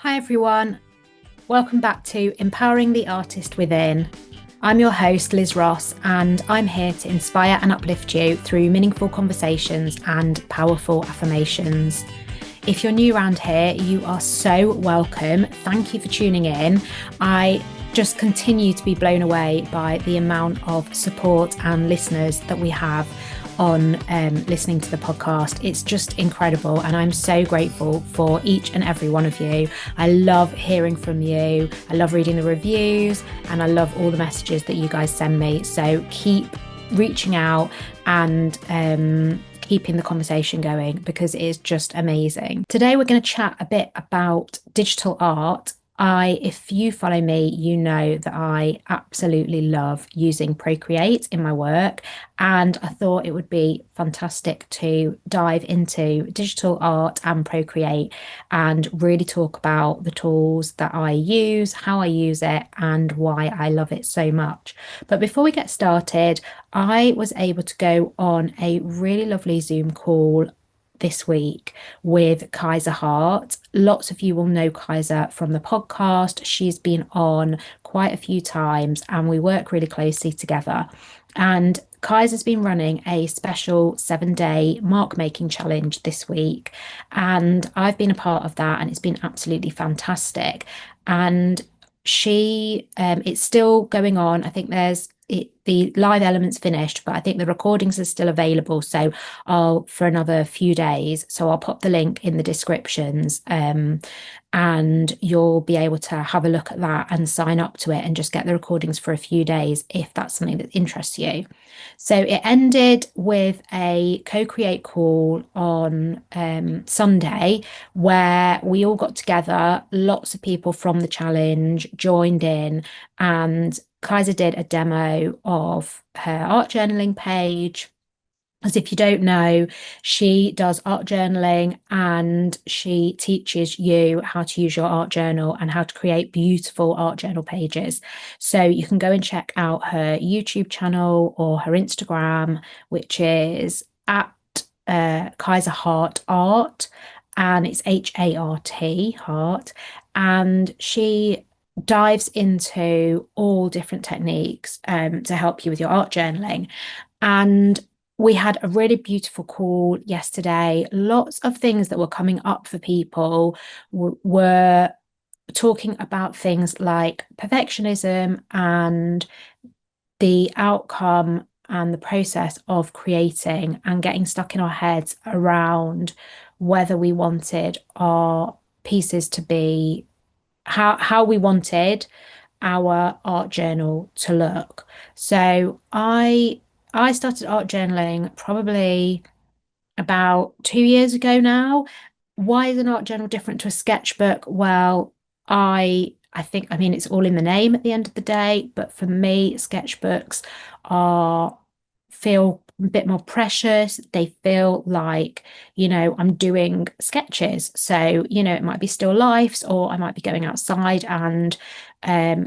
Hi everyone, welcome back to Empowering the Artist Within. I'm your host, Liz Ross, and I'm here to inspire and uplift you through meaningful conversations and powerful affirmations. If you're new around here, you are so welcome. Thank you for tuning in. I just continue to be blown away by the amount of support and listeners that we have on listening to the podcast. It's just incredible, and I'm so grateful for each and every one of you. I love hearing from you. I love reading the reviews, and I love all the messages that you guys send me. So keep reaching out and keeping the conversation going, because it is just amazing. Today we're going to chat a bit about digital art. If you follow me, you know that I absolutely love using Procreate in my work, and I thought it would be fantastic to dive into digital art and Procreate and really talk about the tools that I use, how I use it, and why I love it so much. But before we get started, I was able to go on a really lovely Zoom call this week with Kaiser Hart. Lots of you will know Kaiser from the podcast. She's been on quite a few times and we work really closely together. And Kaiser's been running a special 7-day mark making challenge this week. And I've been a part of that and it's been absolutely fantastic. And it's still going on. I think the live elements finished, but I think the recordings are still available. So for another few days. So I'll pop the link in the descriptions, and you'll be able to have a look at that and sign up to it and just get the recordings for a few days if that's something that interests you. So it ended with a co-create call on Sunday, where we all got together. Lots of people from the challenge joined in, and Kaiser did a demo of her art journaling page. As if you don't know, she does art journaling and she teaches you how to use your art journal and how to create beautiful art journal pages. So you can go and check out her YouTube channel or her Instagram, which is at Kaiser Hart Art, and it's H-A-R-T, Heart. And she dives into all different techniques to help you with your art journaling. And we had a really beautiful call yesterday. Lots of things that were coming up for people were talking about things like perfectionism and the outcome and the process of creating, and getting stuck in our heads around whether we wanted our pieces to be how we wanted our art journal to look. So I started art journaling probably about 2 years ago now. Why is an art journal different to a sketchbook? Well, I think, I mean, it's all in the name at the end of the day, but for me, sketchbooks are feel a bit more precious. They feel like, I'm doing sketches. So, it might be still lifes, or I might be going outside and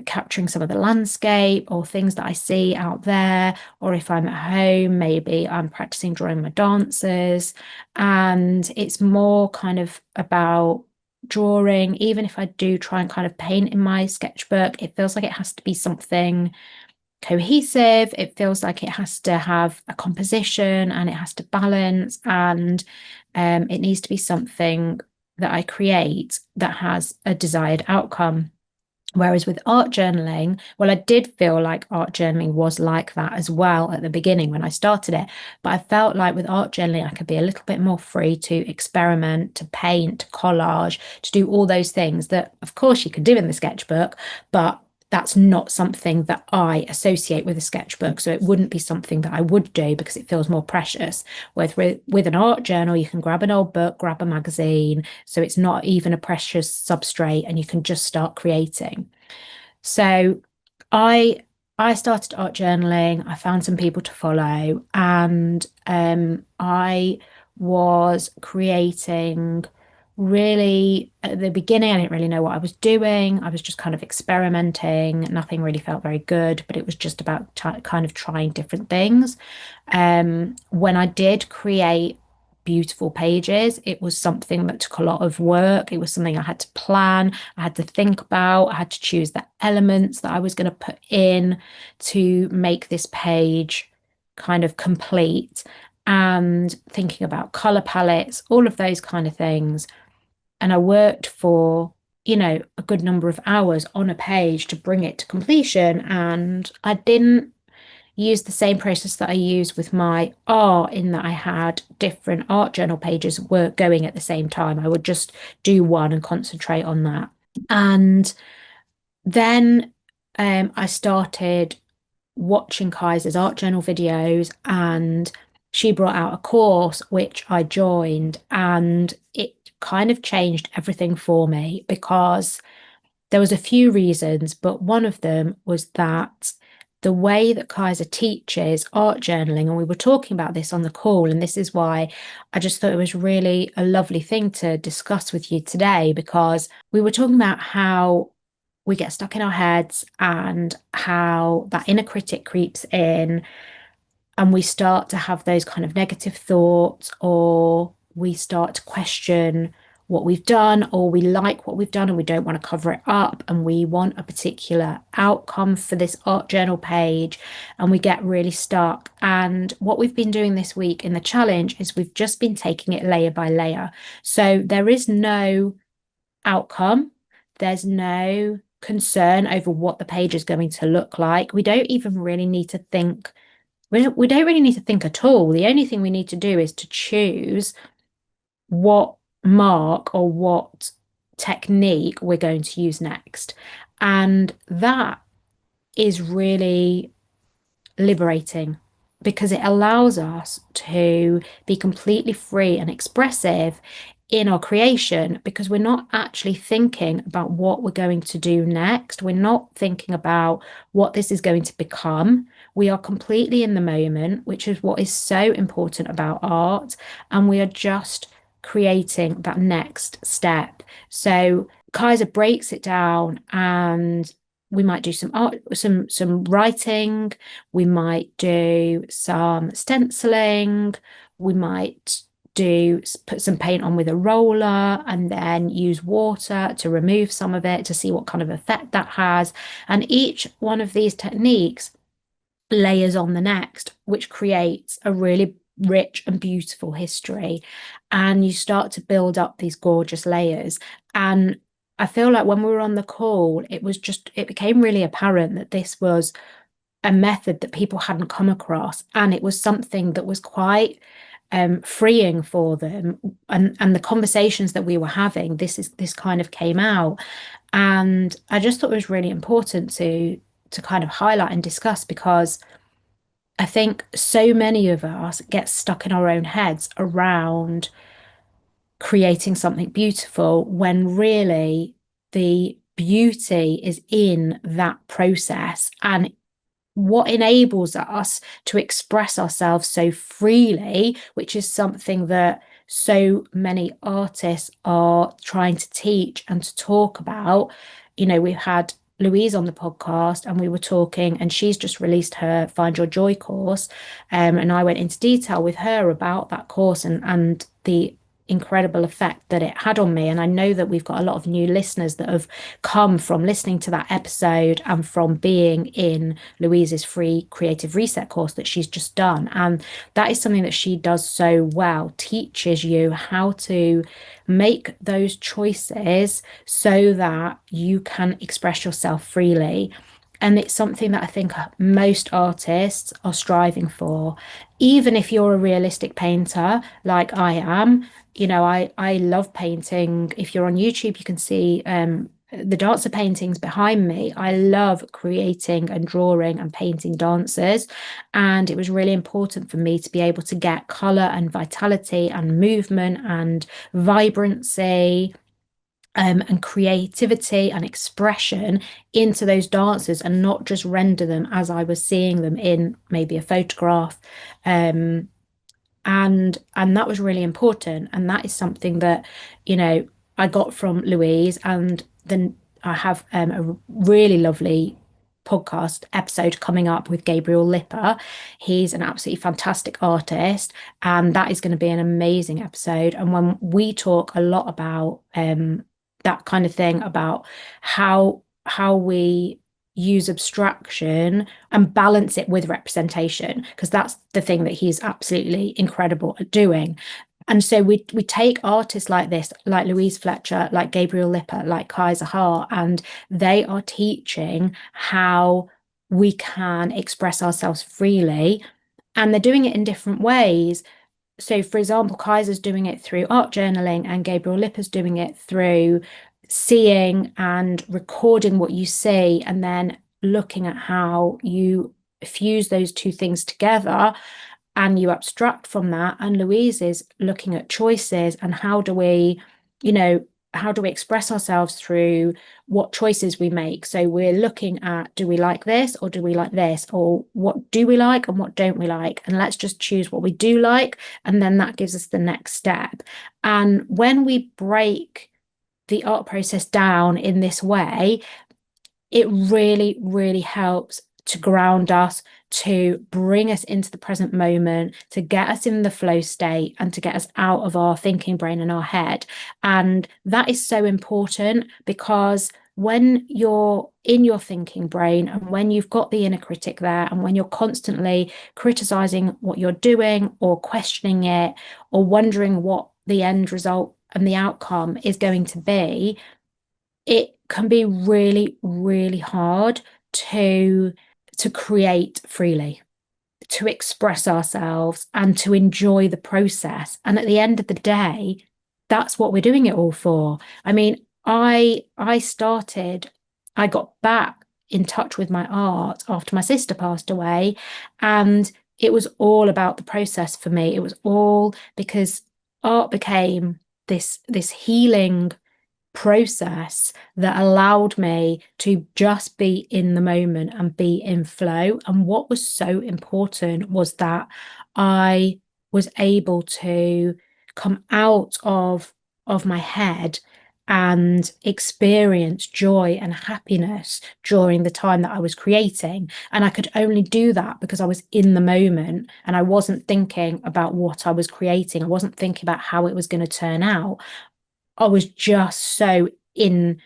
capturing some of the landscape or things that I see out there. Or if I'm at home, maybe I'm practicing drawing my dances. And it's more kind of about drawing. Even if I do try and kind of paint in my sketchbook, it feels like it has to be something cohesive. It feels like it has to have a composition and it has to balance, and it needs to be something that I create that has a desired outcome. Whereas with art journaling, well, I did feel like art journaling was like that as well at the beginning when I started it. But I felt like with art journaling, I could be a little bit more free to experiment, to paint, to collage, to do all those things that, of course, you can do in the sketchbook, but that's not something that I associate with a sketchbook. So it wouldn't be something that I would do because it feels more precious. With an art journal, you can grab an old book, grab a magazine. So it's not even a precious substrate and you can just start creating. So I I started art journaling. I found some people to follow, and I was creating. Really, at the beginning, I didn't really know what I was doing. I was just kind of experimenting. Nothing really felt very good, but it was just about kind of trying different things. When I did create beautiful pages. It was something that took a lot of work. It was something I had to plan, I had to think about, I had to choose the elements that I was going to put in to make this page kind of complete, and thinking about color palettes, all of those kind of things. And I worked for, a good number of hours on a page to bring it to completion. And I didn't use the same process that I use with my art, in that I had different art journal pages were going at the same time. I would just do one and concentrate on that. And then I started watching Kaiser's art journal videos, and she brought out a course which I joined, and it kind of changed everything for me, because there was a few reasons, but one of them was that the way that Kaiser teaches art journaling, and we were talking about this on the call, and this is why I just thought it was really a lovely thing to discuss with you today, because we were talking about how we get stuck in our heads and how that inner critic creeps in, and we start to have those kind of negative thoughts, or we start to question what we've done, or we like what we've done and we don't want to cover it up, and we want a particular outcome for this art journal page, and we get really stuck. And what we've been doing this week in the challenge is we've just been taking it layer by layer. So there is no outcome, there's no concern over what the page is going to look like. We don't even really need to think, we don't really need to think at all. The only thing we need to do is to choose what mark or what technique we're going to use next. And that is really liberating, because it allows us to be completely free and expressive in our creation, because we're not actually thinking about what we're going to do next. We're not thinking about what this is going to become. We are completely in the moment, which is what is so important about art. And we are just creating that next step. So Kaiser breaks it down, and we might do some art, some writing, we might do some stenciling, we might do put some paint on with a roller, and then use water to remove some of it to see what kind of effect that has. And each one of these techniques layers on the next, which creates a really rich and beautiful history. And you start to build up these gorgeous layers. And I feel like when we were on the call, it became really apparent that this was a method that people hadn't come across, and it was something that was quite freeing for them. And the conversations that we were having, this kind of came out. And I just thought it was really important to kind of highlight and discuss, because I think so many of us get stuck in our own heads around creating something beautiful, when really the beauty is in that process, and what enables us to express ourselves so freely, which is something that so many artists are trying to teach and to talk about. We've had Louise on the podcast, and we were talking, and she's just released her Find Your Joy course. And I went into detail with her about that course, and the incredible effect that it had on me. And I know that we've got a lot of new listeners that have come from listening to that episode and from being in Louise's free creative reset course that she's just done. And that is something that she does so well, teaches you how to make those choices so that you can express yourself freely. And it's something that I think most artists are striving for. Even if you're a realistic painter like I am, I love painting. If you're on YouTube, you can see the dancer paintings behind me. I love creating and drawing and painting dancers. And it was really important for me to be able to get color and vitality and movement and vibrancy, and creativity and expression into those dancers, and not just render them as I was seeing them in maybe a photograph. And that was really important. And that is something that, I got from Louise. And then I have a really lovely podcast episode coming up with Gabriel Lipper. He's an absolutely fantastic artist, and that is going to be an amazing episode. And when we talk a lot about that kind of thing, about how we use abstraction and balance it with representation, because that's the thing that he's absolutely incredible at doing. And so we take artists like this, like Louise Fletcher, like Gabriel Lipper, like Kaiser Hart, and they are teaching how we can express ourselves freely. And they're doing it in different ways. So, for example, Kaiser's doing it through art journaling, and Gabriel Lipper's doing it through seeing and recording what you see, and then looking at how you fuse those two things together and you abstract from that. And Louise is looking at choices and how do we express ourselves through what choices we make. So we're looking at, do we like this or do we like this, or what do we like and what don't we like, and let's just choose what we do like, and then that gives us the next step. And when we break the art process down in this way, it really, really helps to ground us, to bring us into the present moment, to get us in the flow state, and to get us out of our thinking brain and our head. And that is so important, because when you're in your thinking brain and when you've got the inner critic there, and when you're constantly criticizing what you're doing or questioning it or wondering what the end result and the outcome is going to be, it can be really, really hard to create freely, to express ourselves and to enjoy the process. And at the end of the day, that's what we're doing it all for. I mean, I got back in touch with my art after my sister passed away, and it was all about the process for me. It was all because art became this healing process that allowed me to just be in the moment and be in flow. And what was so important was that I was able to come out of my head and experience joy and happiness during the time that I was creating. And I could only do that because I was in the moment and I wasn't thinking about what I was creating. I wasn't thinking about how it was going to turn out. I was just so in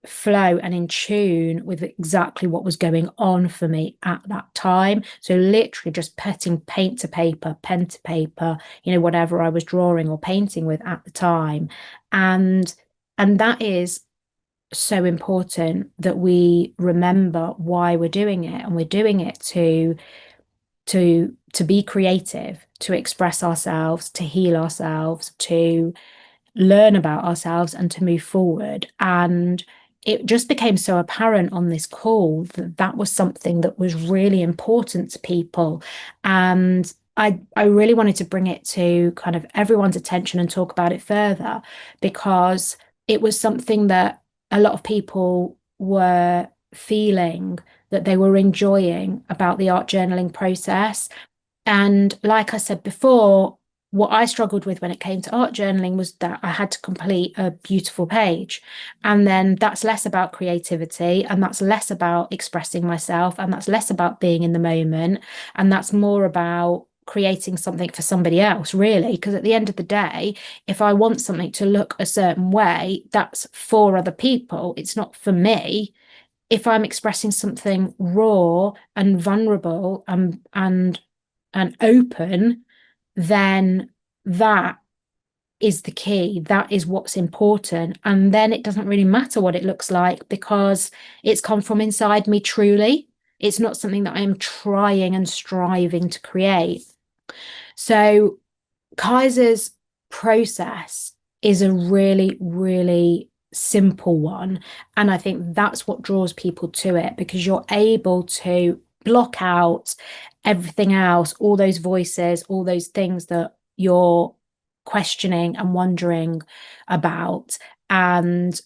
flow and in tune with exactly what was going on for me at that time. So literally just putting paint to paper, pen to paper, whatever I was drawing or painting with at the time. And that is so important, that we remember why we're doing it. And we're doing it to be creative, to express ourselves, to heal ourselves, to learn about ourselves, and to move forward. And it just became so apparent on this call that that was something that was really important to people. And I really wanted to bring it to kind of everyone's attention and talk about it further, because it was something that a lot of people were feeling that they were enjoying about the art journaling process. And like I said before, what I struggled with when it came to art journaling was that I had to complete a beautiful page. And then that's less about creativity, and that's less about expressing myself, and that's less about being in the moment. And that's more about creating something for somebody else, really. Because at the end of the day, if I want something to look a certain way, that's for other people. It's not for me. If I'm expressing something raw and vulnerable and open, then that is the key. That is what's important. And then it doesn't really matter what it looks like, because it's come from inside me truly. It's not something that I'm trying and striving to create. So Kaiser's process is a really, really simple one. And I think that's what draws people to it, because you're able to block out everything else, all those voices, all those things that you're questioning and wondering about. And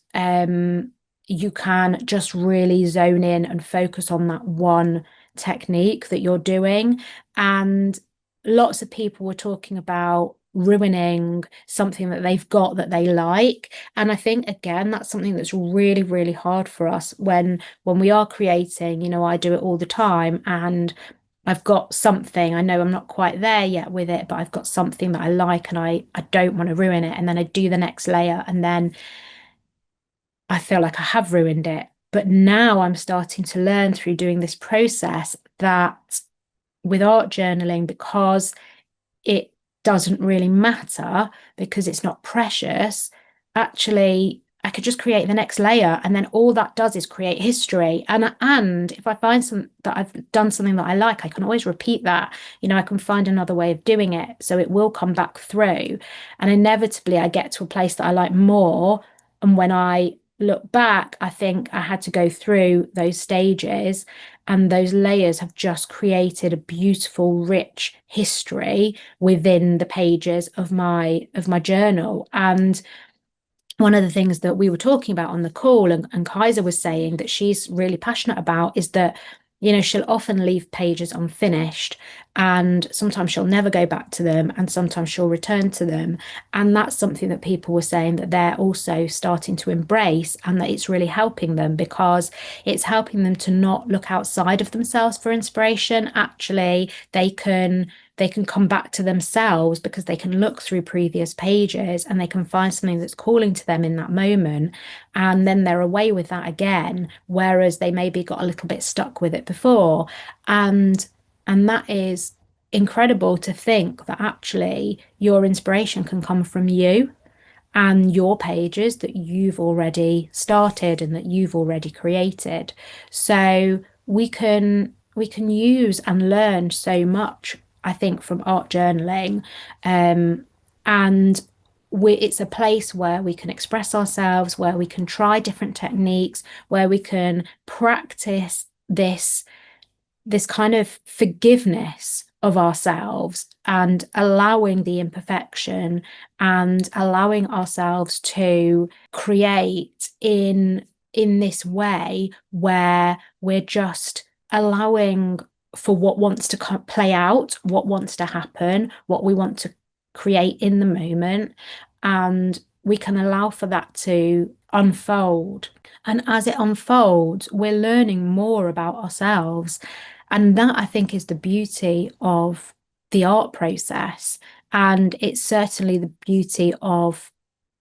you can just really zone in and focus on that one technique that you're doing. And lots of people were talking about ruining something that they've got that they like. And I think again, that's something that's really, really hard for us when we are creating. I do it all the time, and I've got something, I know I'm not quite there yet with it, but I've got something that I like, and I don't want to ruin it. And then I do the next layer, and then I feel like I have ruined it. But now I'm starting to learn through doing this process that with art journaling, because it doesn't really matter, because it's not precious, actually I could just create the next layer, and then all that does is create history. And if I find some that I've done something that I like, I can always repeat that. I can find another way of doing it, so it will come back through. And inevitably I get to a place that I like more. And when I look back, I think I had to go through those stages, and those layers have just created a beautiful, rich history within the pages of my journal. And one of the things that we were talking about on the call, and Kaiser was saying that she's really passionate about, is that she'll often leave pages unfinished, and sometimes she'll never go back to them, and sometimes she'll return to them. And that's something that people were saying that they're also starting to embrace, and that it's really helping them, because it's helping them to not look outside of themselves for inspiration. Actually, they can come back to themselves, because they can look through previous pages and they can find something that's calling to them in that moment, and then they're away with that again, whereas they maybe got a little bit stuck with it before. And that is incredible, to think that actually your inspiration can come from you and your pages that you've already started and that you've already created. So we can use and learn so much, I think, from art journaling. And it's a place where we can express ourselves, where we can try different techniques, where we can practice this kind of forgiveness of ourselves, and allowing the imperfection, and allowing ourselves to create in this way where we're just allowing for what wants to play out, what wants to happen, what we want to create in the moment, and we can allow for that to unfold. And as it unfolds, we're learning more about ourselves. And that, I think, is the beauty of the art process. And it's certainly the beauty of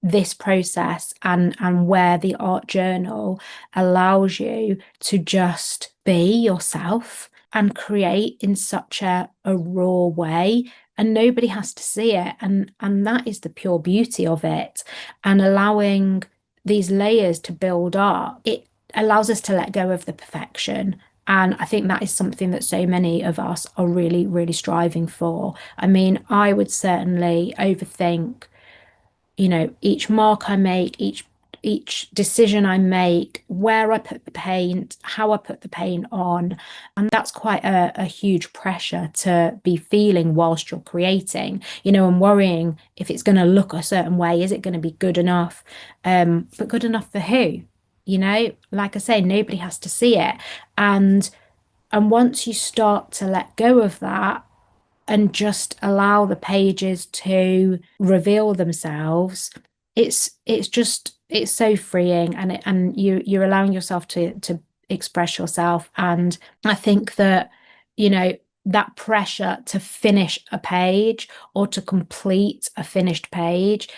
this process, and where the art journal allows you to just be yourself and create in such a raw way, and nobody has to see it. And that is the pure beauty of it. And allowing these layers to build up, it allows us to let go of the perfection. And I think that is something that so many of us are really, really striving for. I mean, I would certainly overthink, each mark I make, each decision I make, where I put the paint, how I put the paint on. And that's quite a huge pressure to be feeling whilst you're creating, and worrying if it's going to look a certain way. Is it going to be good enough? But good enough for who? Like I say, nobody has to see it. And once you start to let go of that, and just allow the pages to reveal themselves, it's so freeing, and you're allowing yourself to express yourself. And I think that, that pressure to finish a page, or to complete a finished page,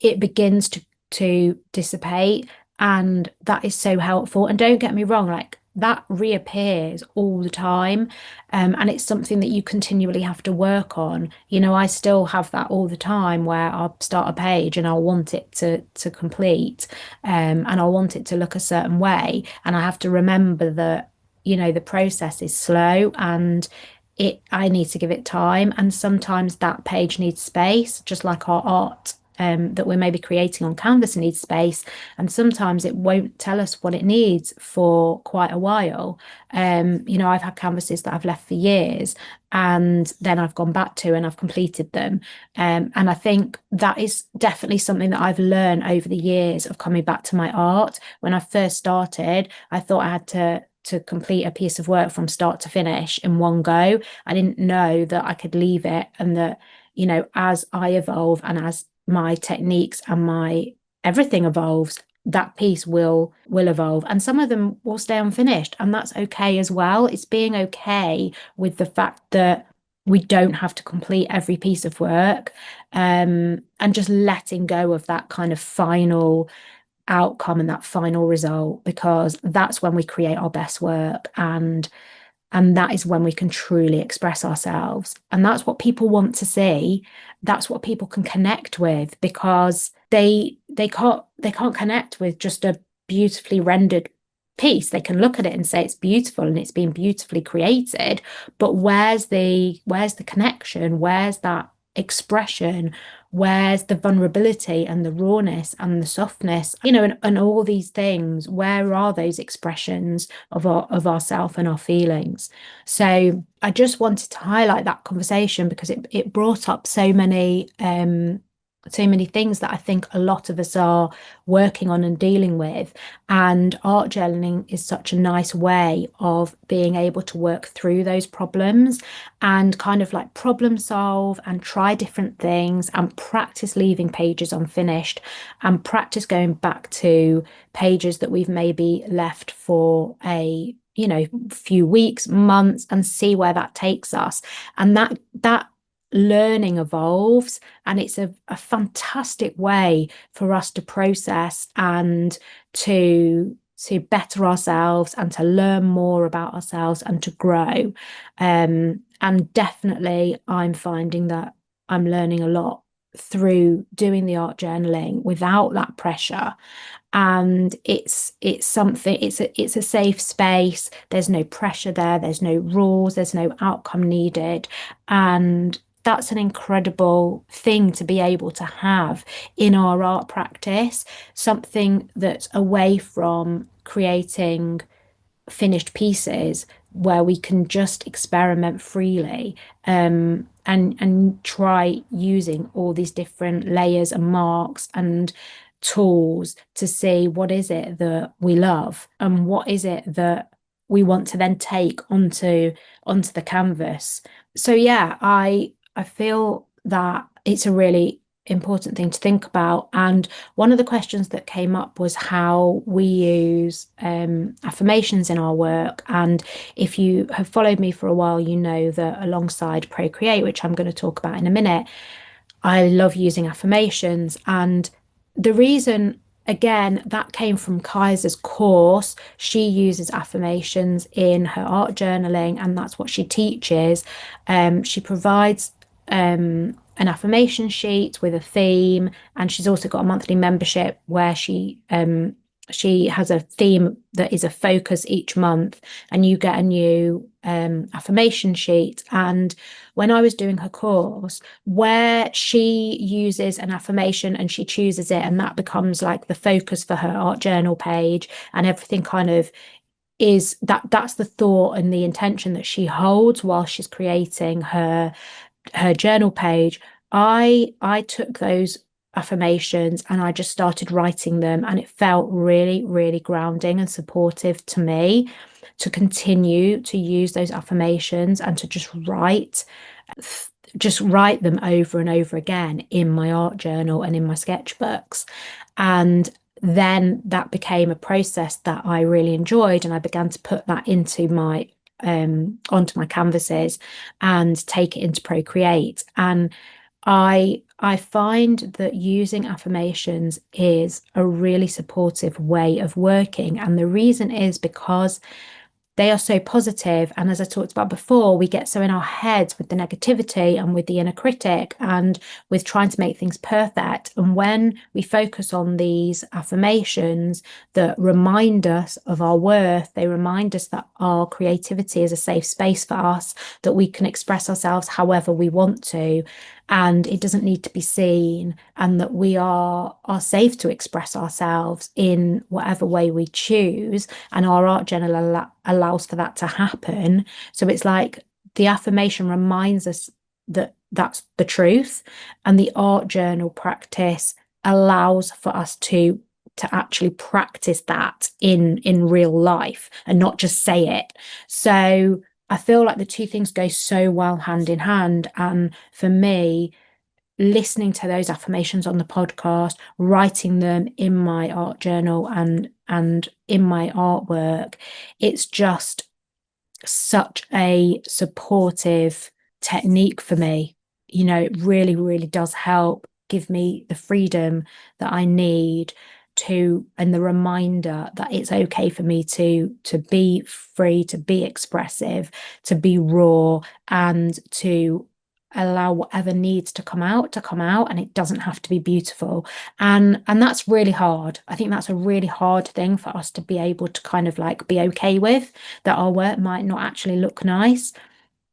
it begins to dissipate. And that is so helpful. And don't get me wrong, like, that reappears all the time. And it's something that you continually have to work on. I still have that all the time, where I'll start a page and I'll want it to complete, and I'll want it to look a certain way. And I have to remember that, the process is slow, and I need to give it time. And sometimes that page needs space, just like our art, that we're maybe creating on canvas needs space. And sometimes it won't tell us what it needs for quite a while. I've had canvases that I've left for years, and then I've gone back to and I've completed them. And I think that is definitely something that I've learned over the years of coming back to my art. When I first started, I thought I had to complete a piece of work from start to finish in one go. I didn't know that I could leave it, and that as I evolve and as my techniques and my everything evolves, that piece will evolve, and some of them will stay unfinished, and that's okay as well. It's being okay with the fact that we don't have to complete every piece of work, and just letting go of that kind of final outcome and that final result, because that's when we create our best work, and that is when we can truly express ourselves, and that's what people want to see. That's what people can connect with, because they can't connect with just a beautifully rendered piece. They can look at it and say it's beautiful and it's been beautifully created, but where's the connection? Where's that expression? Where's the vulnerability and the rawness and the softness, and all these things? Where are those expressions of ourself and our feelings? So I just wanted to highlight that conversation, because it brought up so many things that I think a lot of us are working on and dealing with. And art journaling is such a nice way of being able to work through those problems and kind of like problem solve and try different things and practice leaving pages unfinished and practice going back to pages that we've maybe left for a few weeks, months, and see where that takes us. And that learning evolves, and it's a fantastic way for us to process and to better ourselves and to learn more about ourselves and to grow. And definitely I'm finding that I'm learning a lot through doing the art journaling without that pressure. And it's something, it's a safe space. There's no pressure there, there's no rules, there's no outcome needed. And that's an incredible thing to be able to have in our art practice, something that's away from creating finished pieces, where we can just experiment freely, and try using all these different layers and marks and tools to see what is it that we love and what is it that we want to then take onto the canvas. So yeah, I feel that it's a really important thing to think about. And one of the questions that came up was how we use affirmations in our work. And if you have followed me for a while, you know that alongside Procreate, which I'm going to talk about in a minute, I love using affirmations. And the reason, again, that came from Kaiser's course. She uses affirmations in her art journaling, and that's what she teaches. She provides an affirmation sheet with a theme, and she's also got a monthly membership where she has a theme that is a focus each month, and you get a new affirmation sheet. And when I was doing her course, where she uses an affirmation and she chooses it, and that becomes like the focus for her art journal page, and everything kind of that's the thought and the intention that she holds while she's creating her journal page. I took those affirmations and I just started writing them, and it felt really, really grounding and supportive to me to continue to use those affirmations and to just write them over and over again in my art journal and in my sketchbooks. And then that became a process that I really enjoyed, and I began to put that into my onto my canvases and take it into Procreate. And I find that using affirmations is a really supportive way of working. And the reason is because they are so positive. And as I talked about before, we get so in our heads with the negativity and with the inner critic and with trying to make things perfect. And when we focus on these affirmations that remind us of our worth, they remind us that our creativity is a safe space for us, that we can express ourselves however we want to, and it doesn't need to be seen, and that we are safe to express ourselves in whatever way we choose, and our art journal allows for that to happen. So it's like the affirmation reminds us that that's the truth, and the art journal practice allows for us to actually practice that in real life and not just say it. So I feel like the two things go so well hand in hand. And for me, listening to those affirmations on the podcast, writing them in my art journal and in my artwork, it's just such a supportive technique for me. It really, really does help give me the freedom that I need to, and the reminder that it's okay for me to be free, to be expressive, to be raw, and to allow whatever needs to come out, and it doesn't have to be beautiful. And that's really hard. I think that's a really hard thing for us to be able to kind of like be okay with, that our work might not actually look nice.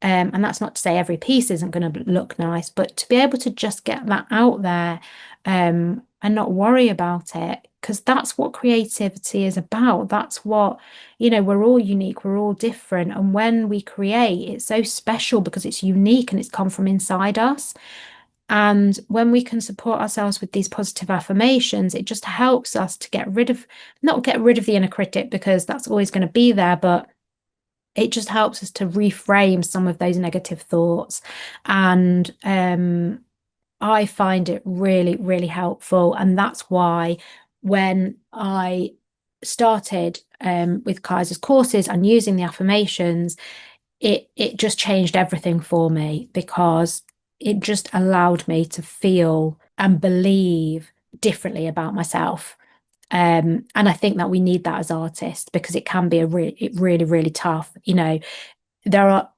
And that's not to say every piece isn't going to look nice, but to be able to just get that out there, and not worry about it, because that's what creativity is about. That's what, we're all unique, we're all different. And when we create, it's so special because it's unique and it's come from inside us. And when we can support ourselves with these positive affirmations, it just helps us to not get rid of the inner critic, because that's always going to be there, but it just helps us to reframe some of those negative thoughts. And I find it really, really helpful. And that's why when I started with Kaiser's courses and using the affirmations, it just changed everything for me, because it just allowed me to feel and believe differently about myself. And I think that we need that as artists, because it can be really, really tough. There are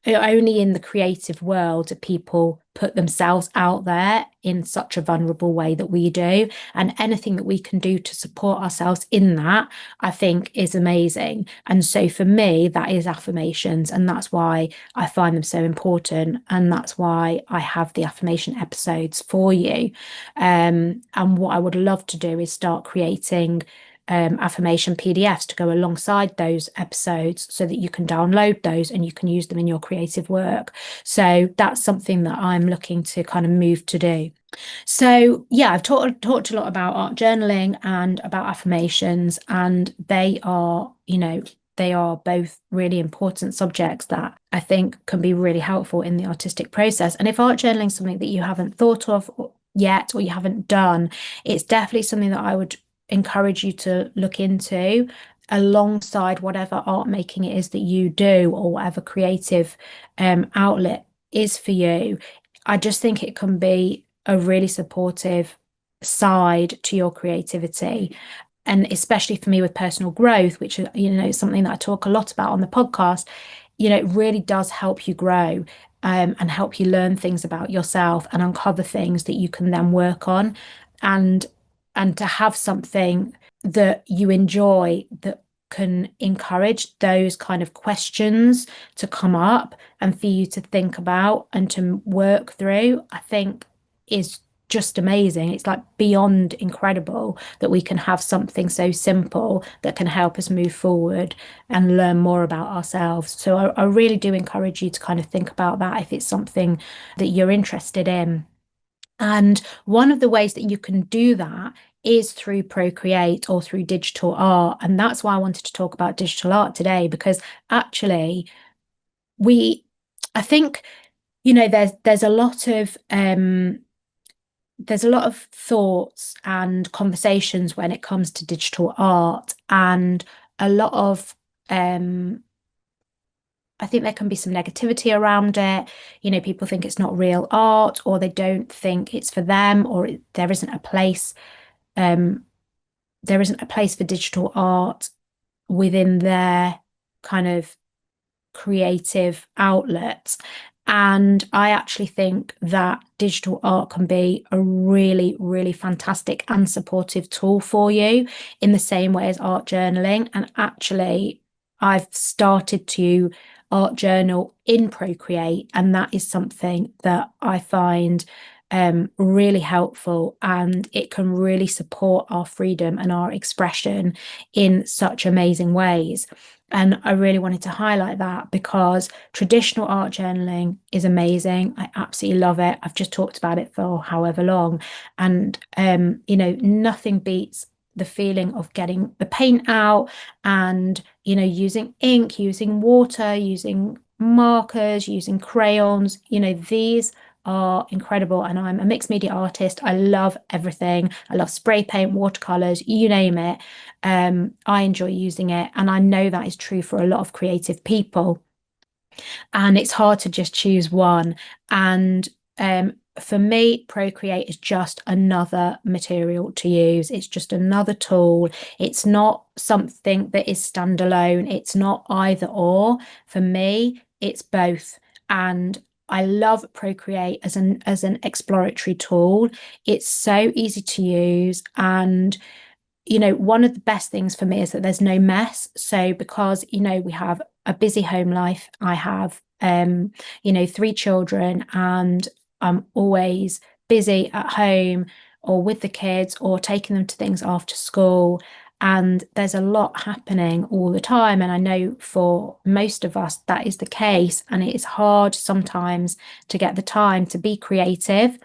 only in the creative world do people put themselves out there in such a vulnerable way that we do. And anything that we can do to support ourselves in that, I think, is amazing. And so for me, that is affirmations. And that's why I find them so important. And that's why I have the affirmation episodes for you. And what I would love to do is start creating affirmation PDFs to go alongside those episodes, so that you can download those and you can use them in your creative work. So that's something that I'm looking to kind of move to do. So yeah, I've talked a lot about art journaling and about affirmations, and they are both really important subjects that I think can be really helpful in the artistic process. And if art journaling is something that you haven't thought of yet, or you haven't done, it's definitely something that I would encourage you to look into alongside whatever art making it is that you do, or whatever creative outlet is for you. I just think it can be a really supportive side to your creativity. And especially for me with personal growth, which is something that I talk a lot about on the podcast, it really does help you grow, and help you learn things about yourself and uncover things that you can then work on. And to have something that you enjoy that can encourage those kind of questions to come up and for you to think about and to work through, I think is just amazing. It's like beyond incredible that we can have something so simple that can help us move forward and learn more about ourselves. So I really do encourage you to kind of think about that if it's something that you're interested in. And one of the ways that you can do that is through Procreate or through digital art. And that's why I wanted to talk about digital art today, because actually we, I think, there's a lot of thoughts and conversations when it comes to digital art, and a lot of I think there can be some negativity around it. People think it's not real art, or they don't think it's for them, or um, there isn't a place for digital art within their kind of creative outlets. And I actually think that digital art can be a really, really fantastic and supportive tool for you, in the same way as art journaling. And actually, I've started to art journal in Procreate, and that is something that I find really helpful, and it can really support our freedom and our expression in such amazing ways. And I really wanted to highlight that, because traditional art journaling is amazing. I absolutely love it. I've just talked about it for however long. And, nothing beats the feeling of getting the paint out and, using ink, using water, using markers, using crayons. These are incredible. And I'm a mixed media artist. I love everything. I love spray paint, watercolors, you name it. I enjoy using it. And I know that is true for a lot of creative people. And it's hard to just choose one. And for me, Procreate is just another material to use. It's just another tool. It's not something that is standalone. It's not either or. For me, it's both. And I love Procreate as an exploratory tool. It's so easy to use, and one of the best things for me is that there's no mess. So because, we have a busy home life, I have, 3 children, and I'm always busy at home or with the kids or taking them to things after school. And there's a lot happening all the time. And I know for most of us, that is the case. And it is hard sometimes to get the time to be creative.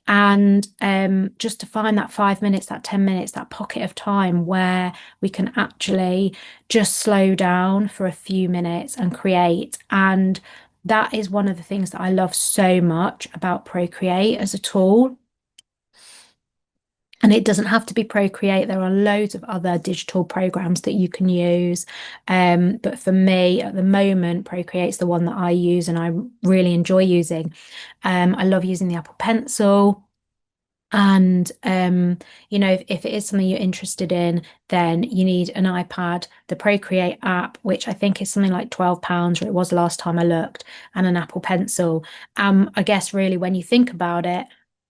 And just to find that 5 minutes, that 10 minutes, that pocket of time where we can actually just slow down for a few minutes and create. And that is one of the things that I love so much about Procreate as a tool. And it doesn't have to be Procreate. There are loads of other digital programs that you can use. But for me, at the moment, Procreate's the one that I use and I really enjoy using. I love using the Apple Pencil. And if it is something you're interested in, then you need an iPad, the Procreate app, which I think is something like £12, or it was last time I looked, and an Apple Pencil. I guess really when you think about it,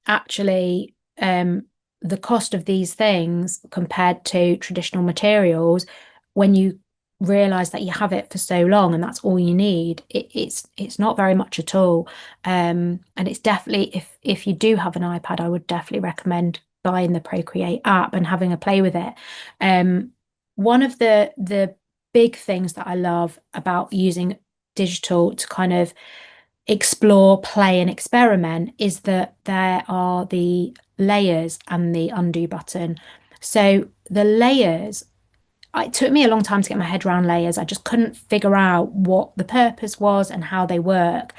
actually, the cost of these things compared to traditional materials, when you realize that you have it for so long and that's all you need, it's not very much at all. And it's definitely, if you do have an iPad, I would definitely recommend buying the Procreate app and having a play with it. One of the big things that I love about using digital to kind of explore, play, and experiment is that there are the layers and the undo button. So the layers, it took me a long time to get my head around layers. I just couldn't figure out what the purpose was and how they work.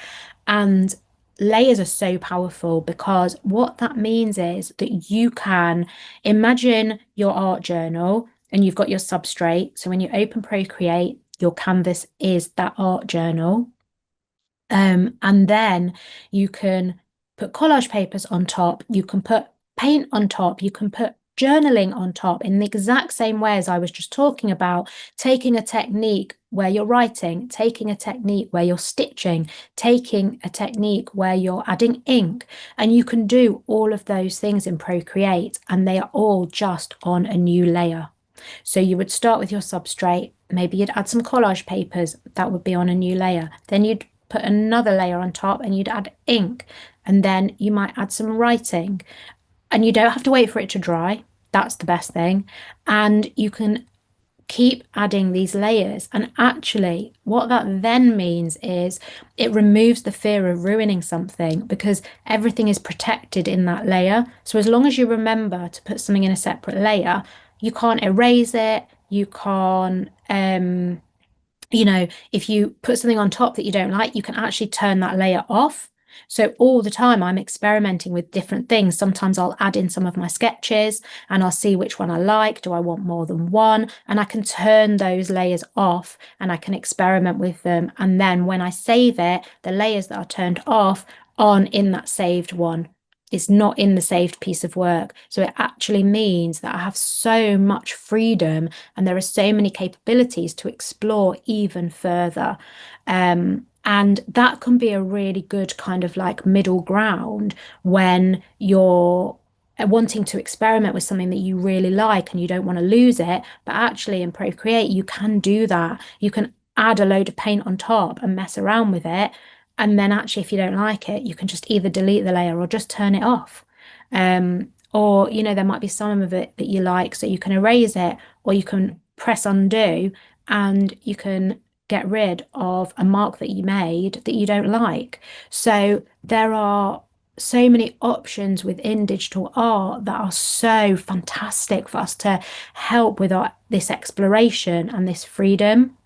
And layers are so powerful because what that means is that you can imagine your art journal and you've got your substrate. So when you open Procreate, your canvas is that art journal. And then you can put collage papers on top, you can put paint on top, you can put journaling on top in the exact same way as I was just talking about, taking a technique where you're writing, taking a technique where you're stitching, taking a technique where you're adding ink. And you can do all of those things in Procreate, and they are all just on a new layer. So you would start with your substrate, maybe you'd add some collage papers, that would be on a new layer. Then you'd put another layer on top and you'd add ink, and then you might add some writing. And you don't have to wait for it to dry. That's the best thing. And you can keep adding these layers. And actually, what that then means is it removes the fear of ruining something because everything is protected in that layer. So as long as you remember to put something in a separate layer, you can't erase it. You can't, if you put something on top that you don't like, you can actually turn that layer off. So all the time I'm experimenting with different things. Sometimes I'll add in some of my sketches and I'll see which one I like. Do I want more than one? And I can turn those layers off and I can experiment with them. And then when I save it, the layers that are turned off aren't in that saved one. It's not in the saved piece of work. So it actually means that I have so much freedom and there are so many capabilities to explore even further. And that can be a really good kind of like middle ground when you're wanting to experiment with something that you really like and you don't want to lose it. But actually, in Procreate, you can do that. You can add a load of paint on top and mess around with it. And then actually, if you don't like it, you can just either delete the layer or just turn it off. Or, there might be some of it that you like, so you can erase it or you can press undo and you can get rid of a mark that you made that you don't like. So there are so many options within digital art that are so fantastic for us to help with this exploration and this freedom.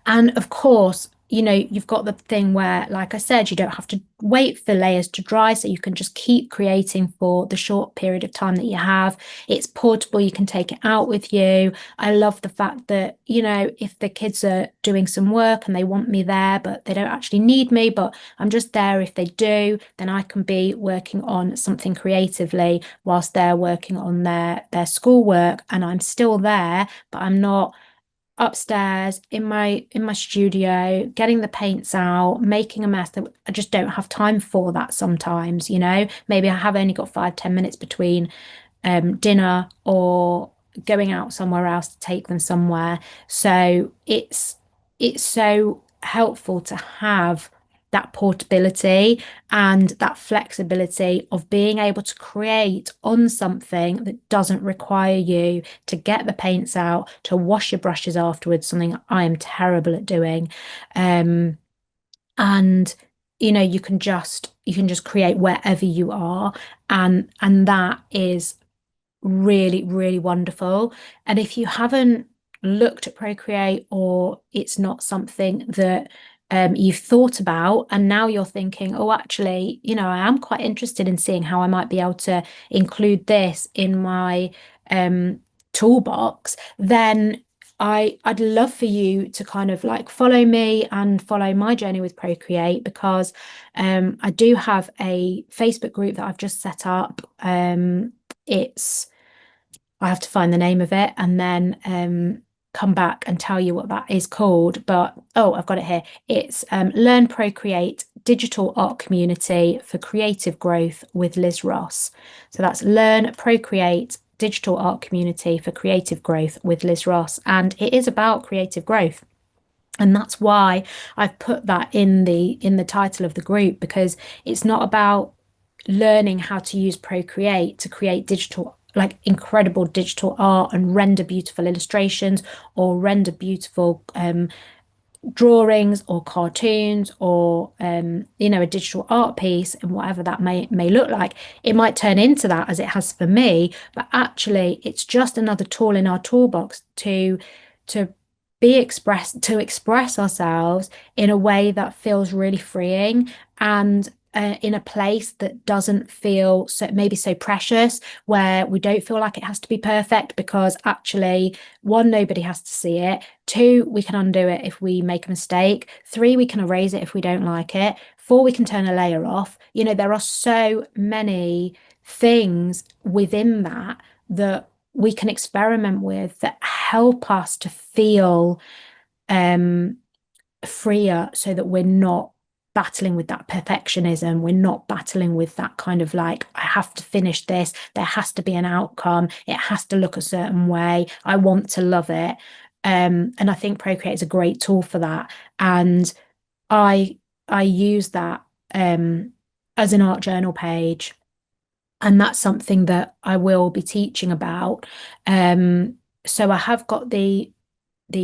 And of course, you've got the thing where, like I said, you don't have to wait for layers to dry, so you can just keep creating for the short period of time that you have. It's portable, you can take it out with you. I love the fact that, if the kids are doing some work and they want me there, but they don't actually need me, but I'm just there if they do, then I can be working on something creatively whilst they're working on their schoolwork, and I'm still there, but I'm not upstairs in my studio getting the paints out, making a mess. That I just don't have time for that sometimes, maybe I have only got 5-10 minutes between dinner or going out somewhere else to take them somewhere. So it's so helpful to have that portability and that flexibility of being able to create on something that doesn't require you to get the paints out, to wash your brushes afterwards, something I am terrible at doing. Um, and you can just create wherever you are, and that is really, really wonderful. And if you haven't looked at Procreate, or it's not something that you've thought about, and now you're thinking, oh, actually, I am quite interested in seeing how I might be able to include this in my um, toolbox, then I'd love for you to kind of like follow me and follow my journey with Procreate, because I do have a Facebook group that I've just set up. It's I have to find the name of it and then come back and tell you what that is called. But oh, I've got it here. It's Learn Procreate Digital Art Community for Creative Growth with Liz Ross. So that's Learn Procreate Digital Art Community for Creative Growth with Liz Ross. And it is about creative growth. And that's why I've put that in the title of the group, because it's not about learning how to use Procreate to create digital, like incredible digital art and render beautiful illustrations or render beautiful drawings or cartoons or a digital art piece, and whatever that may look like. It might turn into that, as it has for me, but actually it's just another tool in our toolbox to express ourselves in a way that feels really freeing, and in a place that doesn't feel so maybe so precious, where we don't feel like it has to be perfect, because actually, one, nobody has to see it. Two, we can undo it if we make a mistake. Three, we can erase it if we don't like it. Four, we can turn a layer off. There are so many things within that we can experiment with that help us to feel um freer, so that we're not battling with that perfectionism. We're not battling with that kind of like, I have to finish this. There has to be an outcome. It has to look a certain way. I want to love it. And I think Procreate is a great tool for that. And I I use that as an art journal page. And that's something that I will be teaching about. Um, so I have got the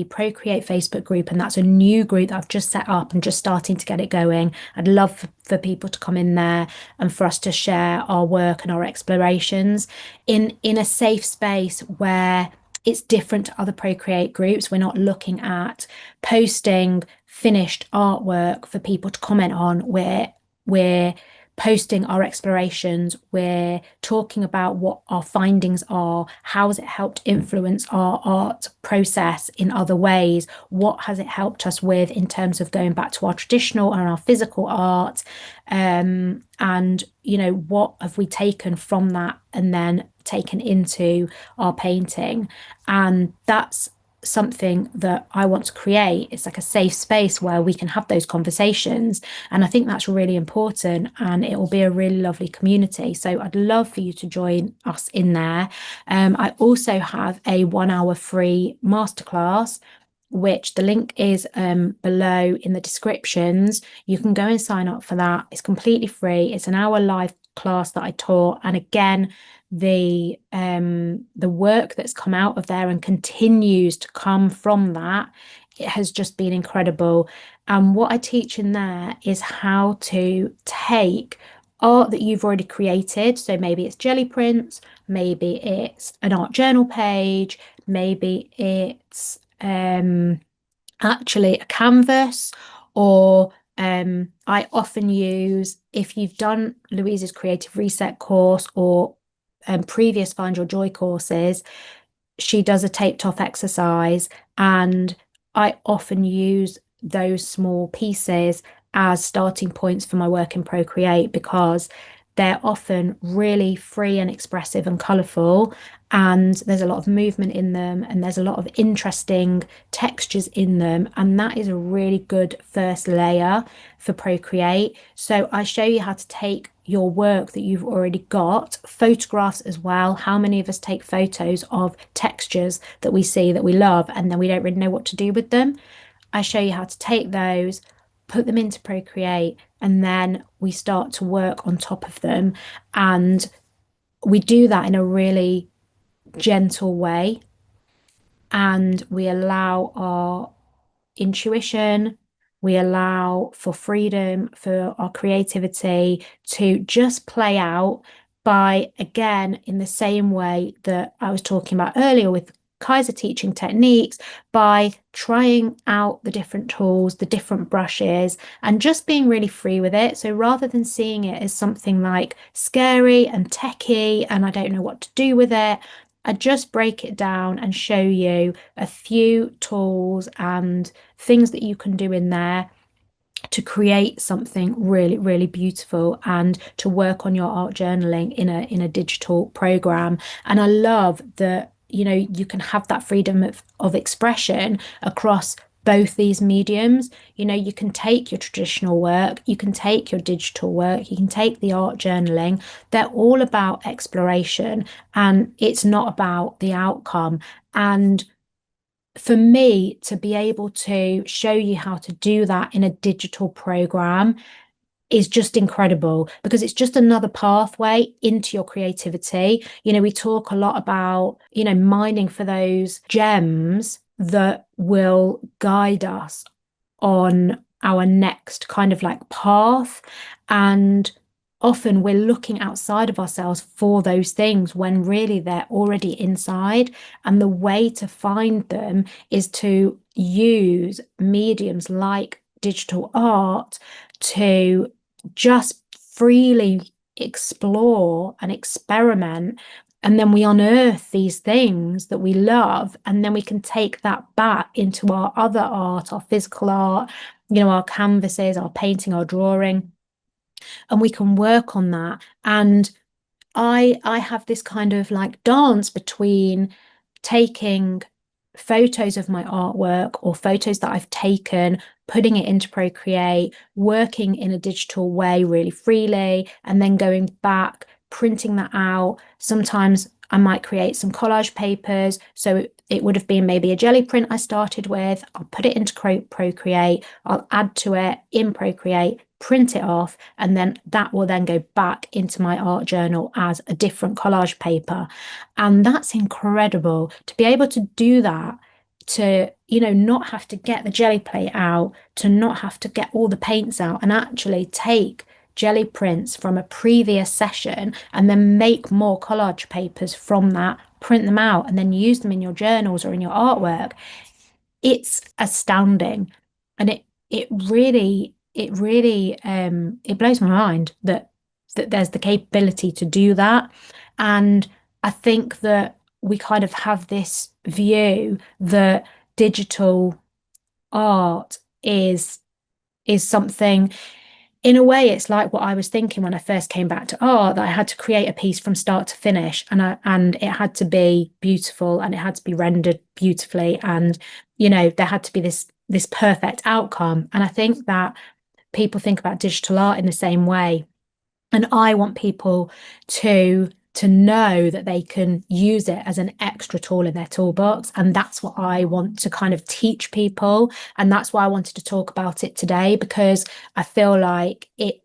Procreate Facebook group, and that's a new group that I've just set up and just starting to get it going. I'd love for people to come in there and for us to share our work and our explorations in a safe space where it's different to other Procreate groups. We're not looking at posting finished artwork for people to comment on. We're posting our explorations. We're talking about what our findings are. How has it helped influence our art process in other ways? What has it helped us with in terms of going back to our traditional and our physical art? And, what have we taken from that and then taken into our painting? And that's something that I want to create. It's like a safe space where we can have those conversations. And I think that's really important, and it will be a really lovely community. So I'd love for you to join us in there. I also have a 1 hour free masterclass, which the link is below in the descriptions. You can go and sign up for that. It's completely free. It's an hour live class that I taught. And again, the work that's come out of there and continues to come from that, it has just been incredible. And what I teach in there is how to take art that you've already created. So maybe it's jelly prints, maybe it's an art journal page, maybe it's actually a canvas, Or I often use, if you've done Louise's Creative Reset course or previous Find Your Joy courses, she does a taped off exercise, and I often use those small pieces as starting points for my work in Procreate because they're often really free and expressive and colourful, and there's a lot of movement in them, and there's a lot of interesting textures in them, and that is a really good first layer for Procreate. So I show you how to take your work that you've already got, photographs as well. How many of us take photos of textures that we see that we love and then we don't really know what to do with them? I show you how to take those, put them into Procreate, and then we start to work on top of them. And we do that in a really gentle way, and we allow our intuition, we allow for freedom, for our creativity to just play out by, again, in the same way that I was talking about earlier with Kaiser teaching techniques, by trying out the different tools, the different brushes, and just being really free with it. So rather than seeing it as something like scary and techy and I don't know what to do with it, I just break it down and show you a few tools and things that you can do in there to create something really, really beautiful and to work on your art journaling in a digital program. And I love that, you know, you can have that freedom of expression across both these mediums. You know, you can take your traditional work, you can take your digital work, you can take the art journaling. They're all about exploration, and it's not about the outcome. And for me to be able to show you how to do that in a digital program is just incredible because it's just another pathway into your creativity. You know, we talk a lot about, you know, mining for those gems that will guide us on our next kind of like path. And often we're looking outside of ourselves for those things when really they're already inside. And the way to find them is to use mediums like digital art to just freely explore and experiment. And then we unearth these things that we love, and then we can take that back into our other art, our physical art, you know, our canvases, our painting, our drawing, and we can work on that. And I have this kind of like dance between taking photos of my artwork or photos that I've taken, putting it into Procreate, working in a digital way really freely, and then going back, printing that out. Sometimes I might create some collage papers. So it would have been maybe a jelly print I started with. I'll put it into Procreate, I'll add to it in Procreate, print it off, and then that will then go back into my art journal as a different collage paper. And that's incredible to be able to do that, to, you know, not have to get the jelly plate out, to not have to get all the paints out, and actually take jelly prints from a previous session and then make more collage papers from that, print them out, and then use them in your journals or in your artwork. It's astounding. And it really it blows my mind that there's the capability to do that. And I think that we kind of have this view that digital art is something, in a way, it's like what I was thinking when I first came back to art, that I had to create a piece from start to finish, and it had to be beautiful and it had to be rendered beautifully, and you know, there had to be this perfect outcome. And I think that people think about digital art in the same way. And I want people to know that they can use it as an extra tool in their toolbox. And that's what I want to kind of teach people. And that's why I wanted to talk about it today, because I feel like it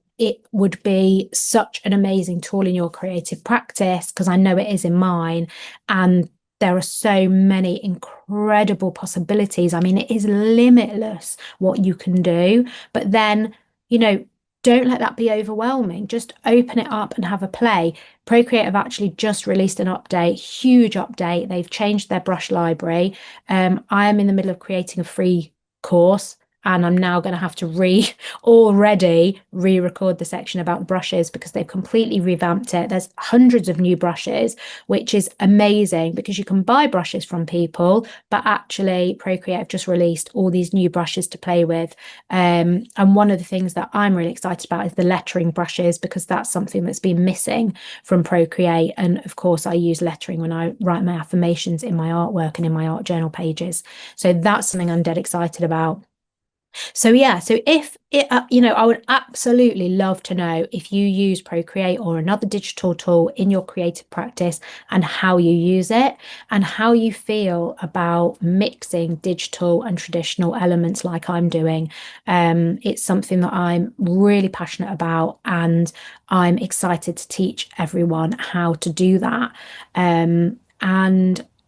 would be such an amazing tool in your creative practice, because I know it is in mine. And there are so many incredible possibilities. I mean, it is limitless what you can do. But then, you know, don't let that be overwhelming. Just open it up and have a play. Procreate have actually just released an update, huge update. They've changed their brush library. I am in the middle of creating a free course And I'm now going to have to already re-record the section about the brushes because they've completely revamped it. There's hundreds of new brushes, which is amazing because you can buy brushes from people, but actually Procreate have just released all these new brushes to play with. And one of the things that I'm really excited about is the lettering brushes, because that's something that's been missing from Procreate. And of course, I use lettering when I write my affirmations in my artwork and in my art journal pages. So that's something I'm dead excited about. So yeah, so if it, I would absolutely love to know if you use Procreate or another digital tool in your creative practice and how you use it and how you feel about mixing digital and traditional elements like I'm doing. It's something that I'm really passionate about, and I'm excited to teach everyone how to do that. And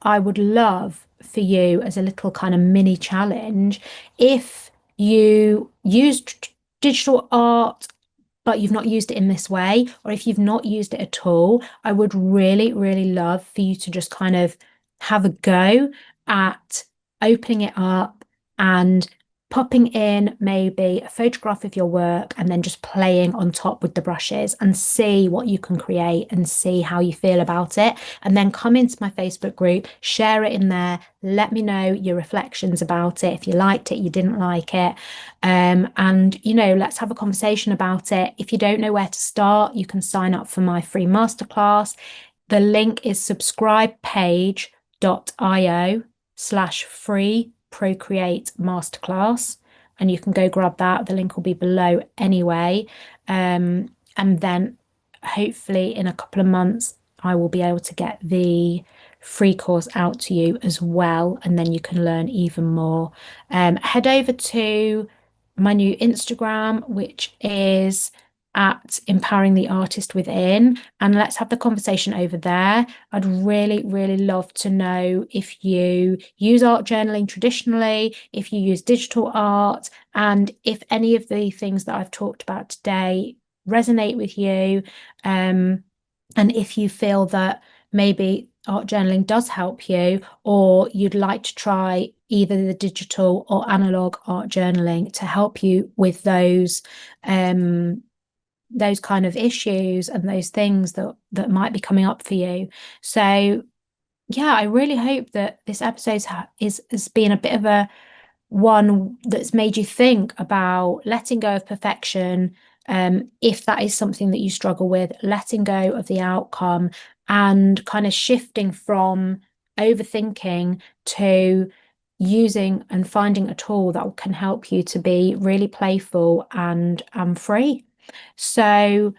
I would love for you, as a little kind of mini challenge, if you used digital art, but you've not used it in this way, or if you've not used it at all, I would really, really love for you to just kind of have a go at opening it up and popping in maybe a photograph of your work and then just playing on top with the brushes and see what you can create and see how you feel about it. And then come into my Facebook group, share it in there. Let me know your reflections about it. If you liked it, you didn't like it. And, let's have a conversation about it. If you don't know where to start, you can sign up for my free masterclass. The link is subscribepage.io/free Procreate masterclass, and you can go grab that. The link will be below anyway. And then hopefully in a couple of months, I will be able to get the free course out to you as well, and then you can learn even more. Head over to my new Instagram, which is at Empowering the Artist Within, and let's have the conversation over there. I'd really, really love to know if you use art journaling traditionally, if you use digital art, and if any of the things that I've talked about today resonate with you. And if you feel that maybe art journaling does help you, or you'd like to try either the digital or analog art journaling to help you with those kind of issues and those things that might be coming up for you. So yeah, I really hope that this episode has been a bit of a one that's made you think about letting go of perfection, if that is something that you struggle with, letting go of the outcome and kind of shifting from overthinking to using and finding a tool that can help you to be really playful and free. So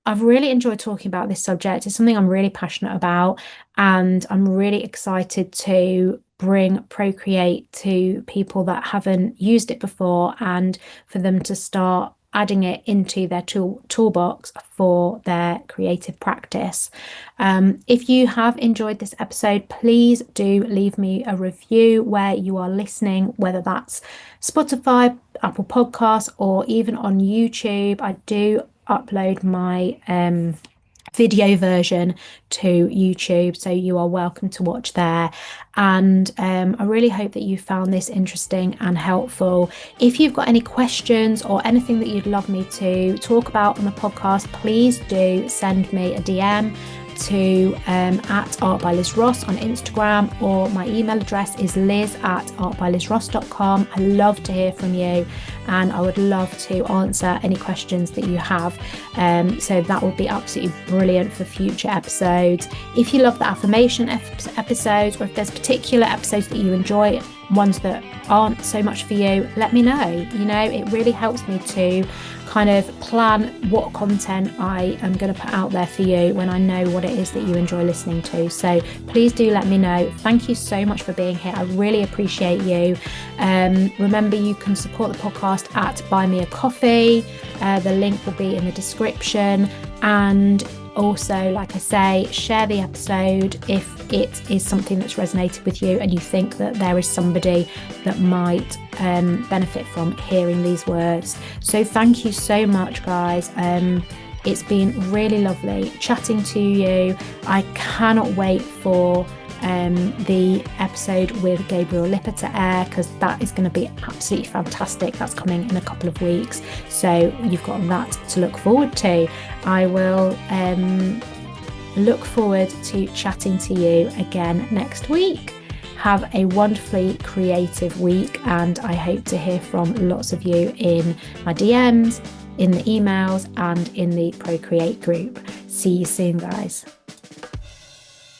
I've really enjoyed talking about this subject. It's something I'm really passionate about, and I'm really excited to bring Procreate to people that haven't used it before and for them to start adding it into their toolbox for their creative practice. If you have enjoyed this episode, please do leave me a review where you are listening, whether that's Spotify, Apple Podcasts, or even on YouTube. I do upload my video version to YouTube, so you are welcome to watch there. And I really hope that you found this interesting and helpful. If you've got any questions or anything that you'd love me to talk about on the podcast, please do send me a DM to at Art by Liz Ross on Instagram, or my email address is liz@artbylizross.com. I love to hear from you, and I would love to answer any questions that you have. So that would be absolutely brilliant for future episodes. If you love the affirmation episodes, or if there's particular episodes that you enjoy, ones that aren't so much for you, let me know. It really helps me to kind of plan what content I am going to put out there for you when I know what it is that you enjoy listening to. So please do let me know. Thank you so much for being here. I really appreciate you. Remember, you can support the podcast at Buy Me a Coffee. The link will be in the description. And also, like I say, share the episode if it is something that's resonated with you and you think that there is somebody that might benefit from hearing these words. So thank you so much, guys. It's been really lovely chatting to you. I cannot wait for the episode with Gabriel Lipper to air, because that is going to be absolutely fantastic. That's coming in a couple of weeks, so you've got that to look forward to. I will look forward to chatting to you again next week. Have a wonderfully creative week, and I hope to hear from lots of you in my DMs, in the emails, and in the Procreate group. See you soon, guys.